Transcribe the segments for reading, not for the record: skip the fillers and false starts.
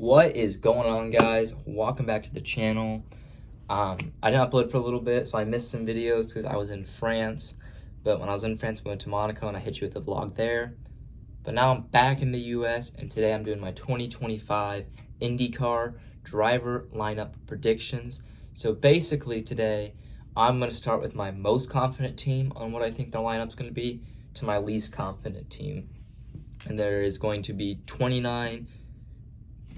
What is going on, guys? Welcome back to the channel. I didn't upload for a little bit, so I missed some videos because I was in France. But when I was in France, we went to Monaco and I hit you with a vlog there. But now I'm back in the US, and today I'm doing my 2025 INDYCAR driver lineup predictions. So basically today, I'm going to start with my most confident team on what I think their lineup's going to be to my least confident team. And there is going to be 29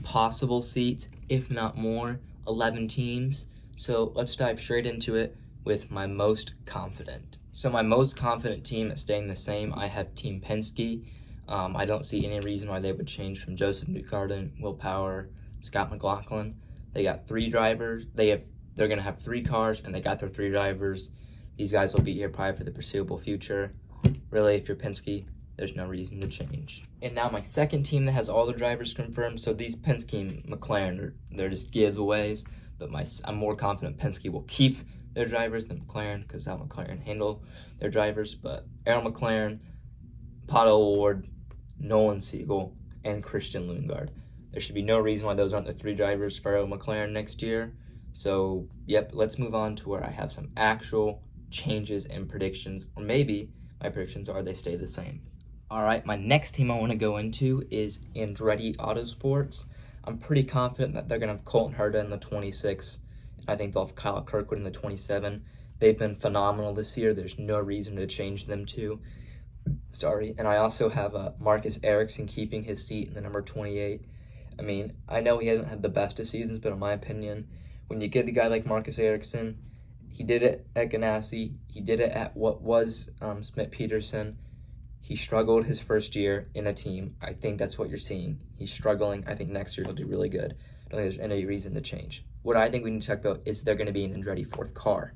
possible seats, if not more, 11 teams. So let's dive straight into it with my most confident. So my most confident team is staying the same. I have Team Penske. I don't see any reason why they would change from Joseph Newgarden, Will Power, Scott McLaughlin. They got 3 drivers. They're going to have 3 cars, and they got their 3 drivers. These guys will be here probably for the foreseeable future. Really, if you're Penske, there's no reason to change. And now my second team that has all the drivers confirmed. So these Penske and McLaren, they're just giveaways. But I'm more confident Penske will keep their drivers than McLaren, because that McLaren handle their drivers. But Aaron McLaren, Pato O'Ward, Nolan Siegel, and Christian Lundgaard. There should be no reason why those aren't the 3 drivers for McLaren next year. So, yep, let's move on to where I have some actual changes and predictions. Or maybe my predictions are they stay the same. All right, my next team I want to go into is Andretti Autosports. I'm pretty confident that they're going to have Colton Herta in the 26. I think they'll have Kyle Kirkwood in the 27. They've been phenomenal this year. There's no reason to change them to. And I also have Marcus Ericsson keeping his seat in the number 28. I mean, I know he hasn't had the best of seasons, but in my opinion, when you get a guy like Marcus Ericsson, he did it at Ganassi. He did it at what was Smith-Peterson. He struggled his first year in a team. I think that's what you're seeing. He's struggling. I think next year he'll do really good. I don't think there's any reason to change. What I think we need to talk about is there going to be an Andretti 4th car.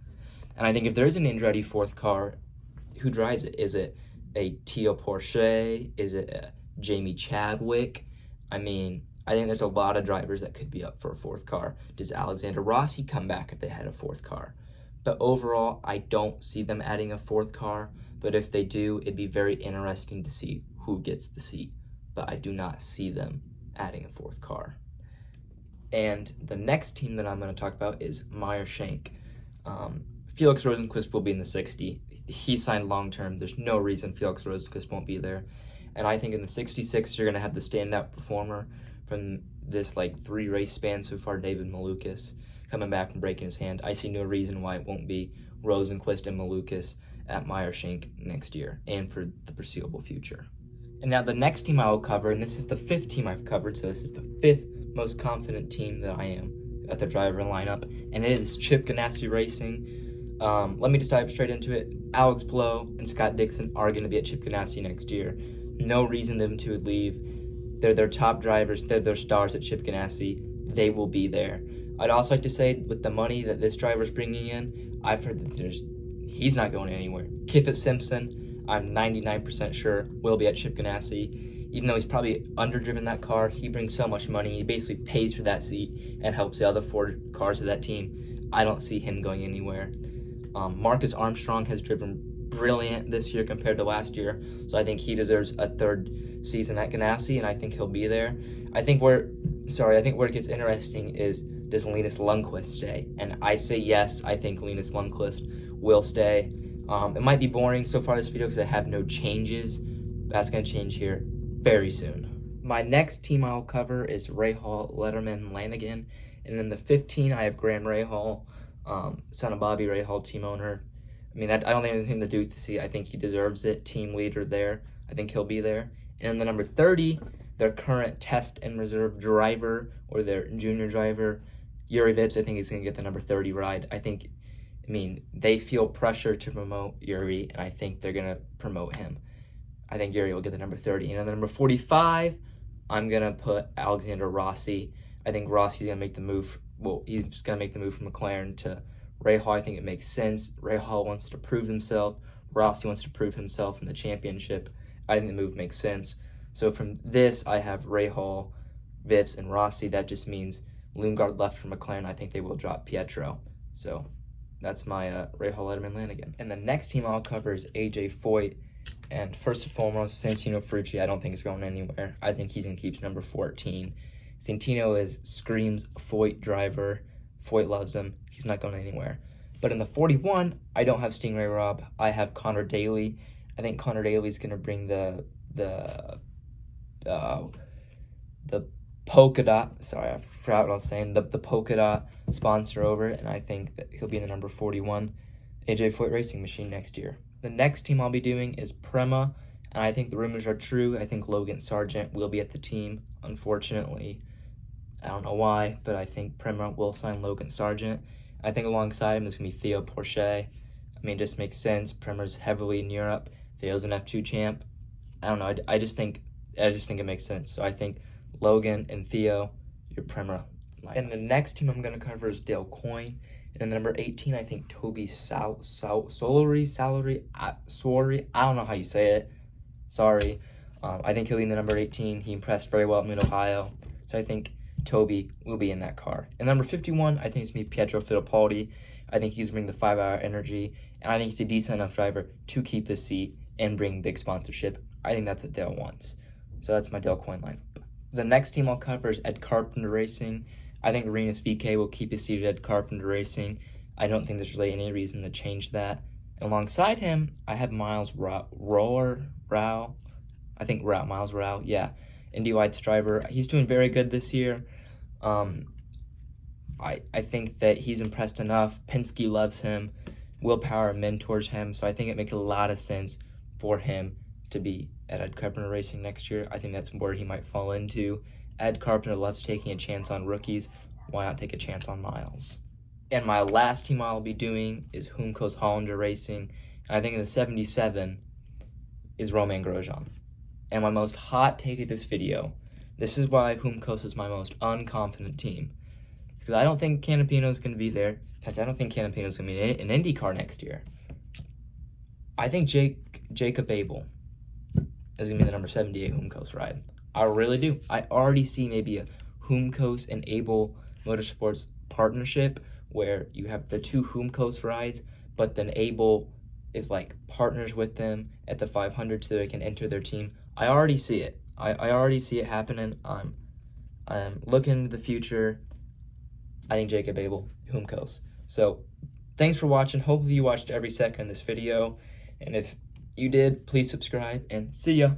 And I think if there's an Andretti 4th car, who drives it? Is it a Teo Porsche? Is it a Jamie Chadwick? I mean, I think there's a lot of drivers that could be up for a 4th car. Does Alexander Rossi come back if they had a 4th car? But overall, I don't see them adding a 4th car. But if they do, it'd be very interesting to see who gets the seat. But I do not see them adding a 4th car. And the next team that I'm going to talk about is Meyer Shank. Felix Rosenqvist will be in the 60. He signed long-term. There's no reason Felix Rosenqvist won't be there. And I think in the 66, you're going to have the standout performer from this 3-race span so far, David Malukas, coming back and breaking his hand. I see no reason why it won't be Rosenqvist and Malukas at Meyer Shank next year and for the foreseeable future. And now the next team I will cover, and this is the 5th team I've covered, so this is the 5th most confident team that I am at the driver lineup, and it is Chip Ganassi Racing. Let me just dive straight into it. Alex Palou and Scott Dixon are going to be at Chip Ganassi next year. No reason them to leave. They're their top drivers. They're their stars at Chip Ganassi. They will be there. I'd also like to say, with the money that this driver's bringing in, I've heard that he's not going anywhere. Kiffitt Simpson, I'm 99% sure, will be at Chip Ganassi. Even though he's probably underdriven that car, he brings so much money. He basically pays for that seat and helps the other 4 cars of that team. I don't see him going anywhere. Marcus Armstrong has driven brilliant this year compared to last year, so I think he deserves a 3rd season at Ganassi, and I think he'll be there. I think where it gets interesting is, does Linus Lundqvist stay? And I say yes, I think Linus Lundqvist will stay. It might be boring so far this video because I have no changes. That's going to change here very soon. My next team I'll cover is Rahal, Letterman, Lanigan. And in the 15, I have Graham Rahal, son of Bobby Rahal, team owner. I mean, I don't think anything to do with the seat. I think he deserves it. Team leader there. I think he'll be there. And in the number 30, their current test and reserve driver, or their junior driver, Yuri Vips, I think he's going to get the number 30 ride. They feel pressure to promote Yuri, and I think they're going to promote him. I think Yuri will get the number 30. And on the number 45, I'm going to put Alexander Rossi. I think Rossi's going to make the move. Well, he's just going to make the move from McLaren to Rahal. I think it makes sense. Rahal wants to prove himself. Rossi wants to prove himself in the championship. I think the move makes sense. So from this, I have Rahal, Vips, and Rossi. That just means Lundgaard left for McLaren. I think they will drop Pietro. So that's my Rahal, Letterman, Lanigan. And the next team I'll cover is AJ Foyt. And first and foremost, Santino Ferrucci, I don't think is going anywhere. I think he's going to keep number 14. Santino screams Foyt driver. Foyt loves him. He's not going anywhere. But in the 41, I don't have Stingray Rob. I have Connor Daly. I think Connor Daly's going to bring the polka dot. Sorry, I forgot what I was saying. The polka dot sponsor over, and I think that he'll be in the number 41 AJ Foyt Racing machine next year. The next team I'll be doing is Prema, and I think the rumors are true. I think Logan Sargent will be at the team. Unfortunately, I don't know why, but I think Prema will sign Logan Sargent. I think alongside him, there's going to be Theo Porcher. I mean, it just makes sense. Prema's heavily in Europe. Theo's an F2 champ. I don't know. I just think it makes sense. So I think Logan and Theo, your Prema. And the next team I'm going to cover is Dale Coyne. And number 18, I think Toby Solari. I don't know how you say it. Sorry. I think he'll be in the number 18. He impressed very well at Mid-Ohio. So I think Toby will be in that car. And number 51, I think it's going to be Pietro Fittipaldi. I think he's bringing the 5-hour energy. And I think he's a decent enough driver to keep his seat and bring big sponsorship. I think that's what Dale wants. So that's my Dale Coyne lineup. The next team I'll cover is Ed Carpenter Racing. I think Renus VK will keep his seat at Ed Carpenter Racing. I don't think there's really any reason to change that. Alongside him, I have Miles Rao. Miles Rao, yeah. Indy Lights driver. He's doing very good this year. I think that he's impressed enough. Penske loves him. Will Power mentors him. So I think it makes a lot of sense for him to be at Ed Carpenter Racing next year. I think that's where he might fall into. Ed Carpenter loves taking a chance on rookies. Why not take a chance on Miles? And my last team I'll be doing is HumCoast Hollander Racing. And I think in the 77 is Romain Grosjean. And my most hot take of this video, this is why HumCoast is my most unconfident team. Because I don't think Canapino is going to be there. In fact, I don't think Canapino is going to be in IndyCar next year. I think Jacob Abel is going to be the number 78 HumCoast ride. I really do. I already see maybe a HumCoast and Abel Motorsports partnership where you have the two HumCoast rides, but then Abel is like partners with them at the 500 so they can enter their team. I already see it. I already see it happening. I'm looking into the future. I think Jacob Abel, HumCoast. So thanks for watching. Hopefully you watched every second of this video. And if you did, please subscribe and see ya.